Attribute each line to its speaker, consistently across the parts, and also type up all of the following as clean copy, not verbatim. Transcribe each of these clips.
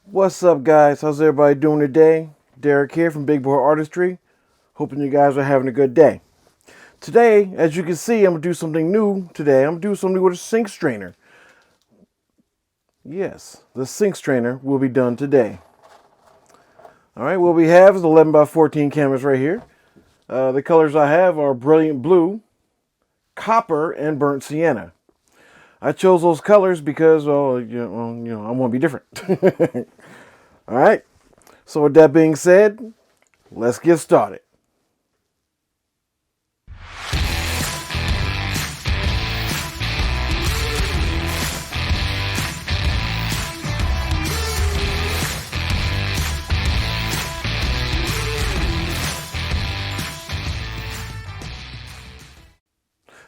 Speaker 1: What's up, guys? How's everybody doing today? Derek here from Big Boy Artistry. Hoping you guys are having a good day. Today, as you can see, I'm going to do something new today. I'm going to do something with a sink strainer. Yes, the sink strainer will be done today. Alright, what we have is 11 by 14 canvas right here. The colors I have are brilliant blue, copper, and burnt sienna. I chose those colors because, I want to be different. Alright, so with that being said, let's get started.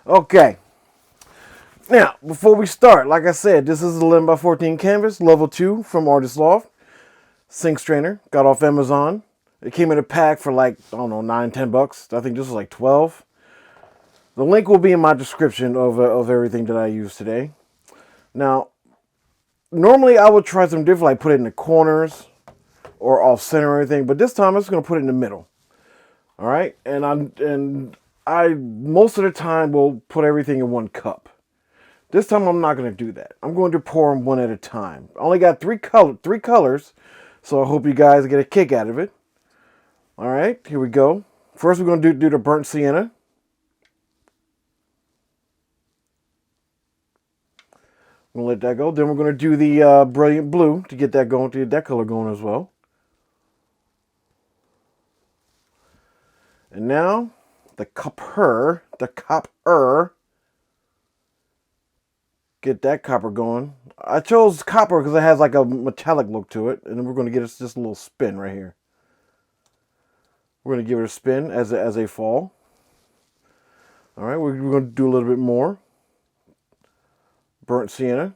Speaker 1: Okay, now before we start, like I said, this is 11 by 14 canvas, level 2 from Artist Loft. Sink strainer, got off Amazon. It came in a pack for like, I don't know, 9, 10 bucks. I think this was like 12. The link will be in my description of everything that I use today. Now, normally I would try something different, like put it in the corners or off center or anything, but this time I'm just going to put it in the middle. All right, and I most of the time will put everything in one cup. This time I'm not going to do that. I'm going to pour them one at a time. I only got three colors, so I hope you guys get a kick out of it. All right, here we go. First we're going to do the burnt sienna. I'm going to let that go. Then we're going to do the brilliant blue to get that going, to get that color going as well. And now the copper. Get that copper going. I chose copper because it has like a metallic look to it. And then we're going to get just a little spin right here. We're going to give it a spin as they fall. All right, we're going to do a little bit more. Burnt sienna.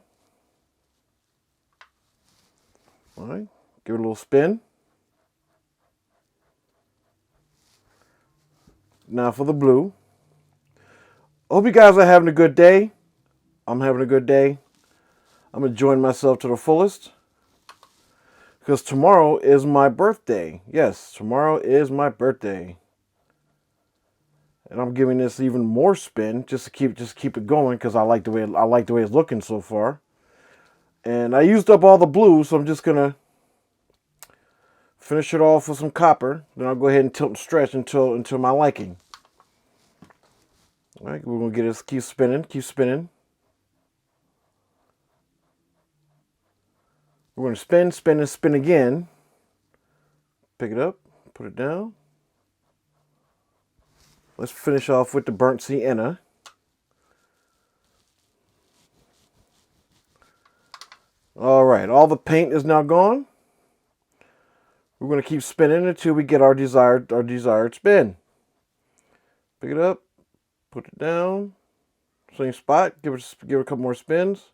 Speaker 1: All right, give it a little spin. Now for the blue. I hope you guys are having a good day. I'm having a good day. I'm enjoying myself to the fullest. Because tomorrow is my birthday. Yes, tomorrow is my birthday. And I'm giving this even more spin just to keep it going because I like the way it's looking so far. And I used up all the blue, so I'm just gonna finish it off with some copper. Then I'll go ahead and tilt and stretch until my liking. All right, we're gonna get this, keep spinning. We're gonna spin and spin again. Pick it up, put it down. Let's finish off with the burnt sienna. All right, all the paint is now gone. We're going to keep spinning until we get our desired spin. Pick it up, put it down, same spot. Give it a couple more spins,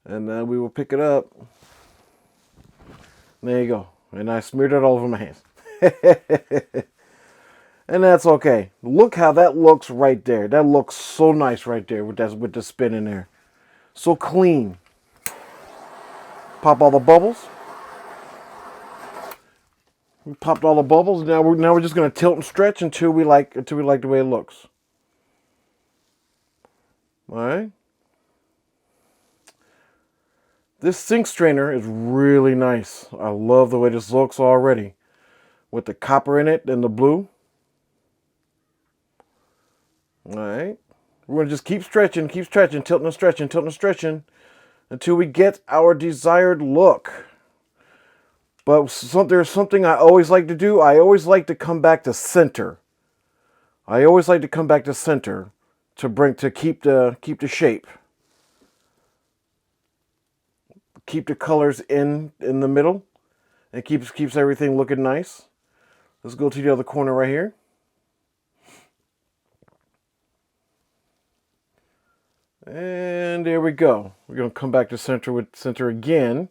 Speaker 1: and then we will pick it up. There you go. And I smeared it all over my hands. And that's okay. Look how that looks right there. That looks so nice right there with the spin in there. So clean. Pop all the bubbles. We popped all the bubbles. Now we're just gonna tilt and stretch until we like the way it looks. All right. This sink strainer is really nice. I love the way this looks already, with the copper in it and the blue. All right. We're gonna just keep stretching, tilting and stretching until we get our desired look. But there's something I always like to do. I always like to come back to center. To keep the shape. Keep the colors in the middle. And keeps everything looking nice. Let's go to the other corner right here. And there we go. We're going to come back to center again.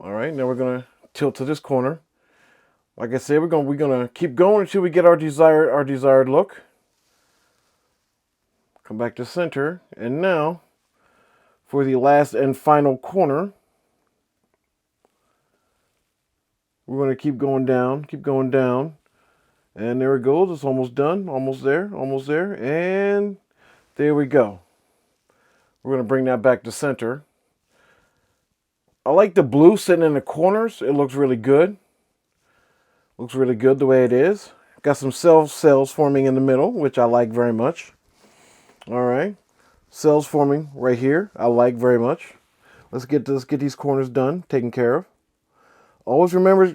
Speaker 1: All right, now we're going to tilt to this corner. Like I said, we're gonna keep going until we get our desired look. Come back to center, and now for the last and final corner. We're going to keep going down, and there it goes. It's almost done, almost there, and there we go. We're going to bring that back to center. I like the blue sitting in the corners. It looks really good. Looks really good the way it is. Got some cells forming in the middle, which I like very much. All right, cells forming right here. I like very much. Let's get these corners done, taken care of. Always remember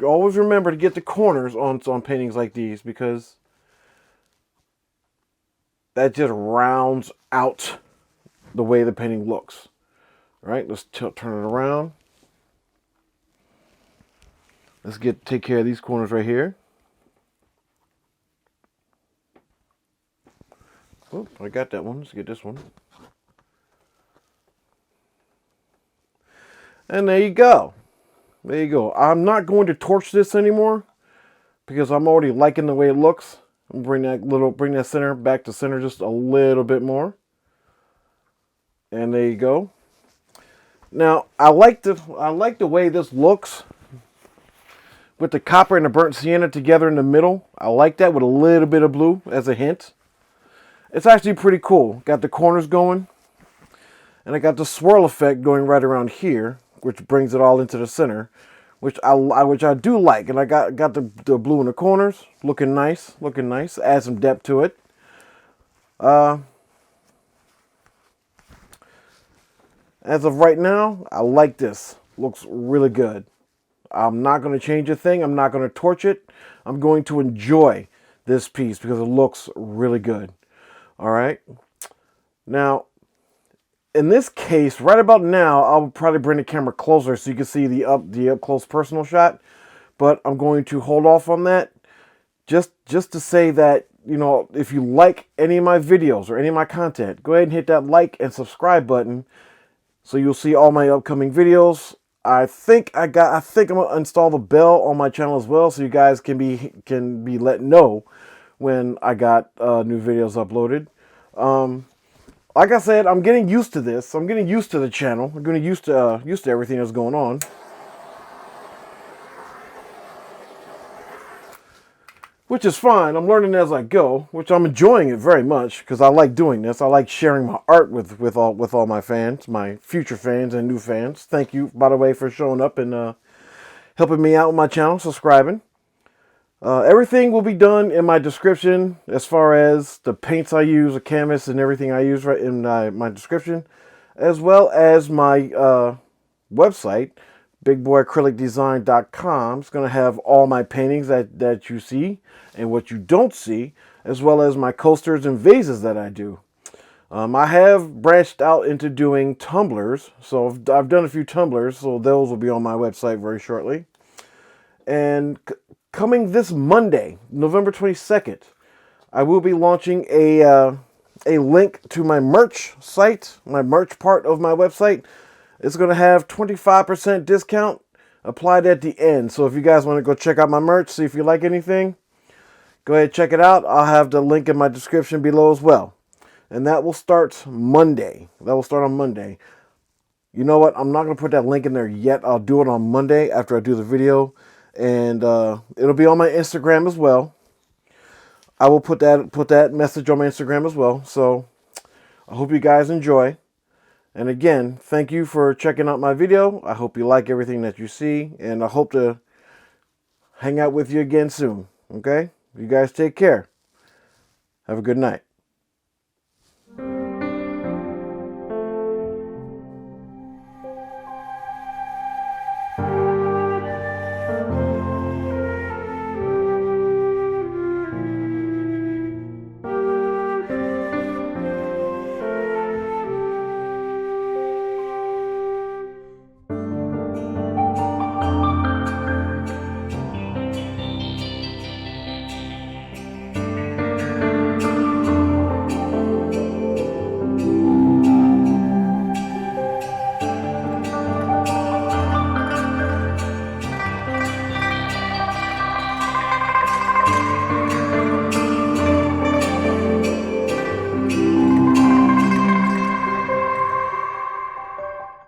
Speaker 1: to get the corners on paintings like these, because that just rounds out the way the painting looks. All right, let's turn it around. Let's take care of these corners right here. Oh, I got that one. Let's get this one. And there you go. There you go. I'm not going to torch this anymore because I'm already liking the way it looks. I'm bring that center back to center just a little bit more. And there you go. Now I like the way this looks with the copper and the burnt sienna together in the middle. I like that with a little bit of blue as a hint. It's actually pretty cool. Got the corners going, and I got the swirl effect going right around here, which brings it all into the center, which I do like. And I got the blue in the corners, looking nice. Add some depth to it. As of right now, I like this. Looks really good. I'm not going to change a thing. I'm not going to torch it. I'm going to enjoy this piece because it looks really good. All right. Now, in this case, right about now, I'll probably bring the camera closer so you can see the up close personal shot. But I'm going to hold off on that just to say that, you know, if you like any of my videos or any of my content, go ahead and hit that like and subscribe button so you'll see all my upcoming videos. I think I'm gonna install the bell on my channel as well, so you guys can be let know when I got new videos uploaded. Like I said, I'm getting used to this. I'm getting used to the channel. I'm getting used to everything that's going on. Which is fine. I'm learning as I go, which I'm enjoying it very much because I like doing this. I like sharing my art with all my fans, my future fans and new fans. Thank you, by the way, for showing up and helping me out with my channel, subscribing. Everything will be done in my description as far as the paints I use, the canvas, and everything I use right in my description, as well as my website, bigboyacrylicdesign.com. It's going to have all my paintings that you see and what you don't see, as well as my coasters and vases that I do. I have branched out into doing tumblers, so I've done a few tumblers, so those will be on my website very shortly. And coming this Monday, November 22nd, I will be launching a link to my merch site, my merch part of my website. It's going to have 25% discount applied at the end. So if you guys want to go check out my merch, see if you like anything, go ahead and check it out. I'll have the link in my description below as well. And that will start Monday. That will start on Monday. You know what? I'm not going to put that link in there yet. I'll do it on Monday after I do the video. And it'll be on my Instagram as well. I will put that message on my Instagram as well. So I hope you guys enjoy. And again, thank you for checking out my video. I hope you like everything that you see. And I hope to hang out with you again soon. Okay? You guys take care. Have a good night.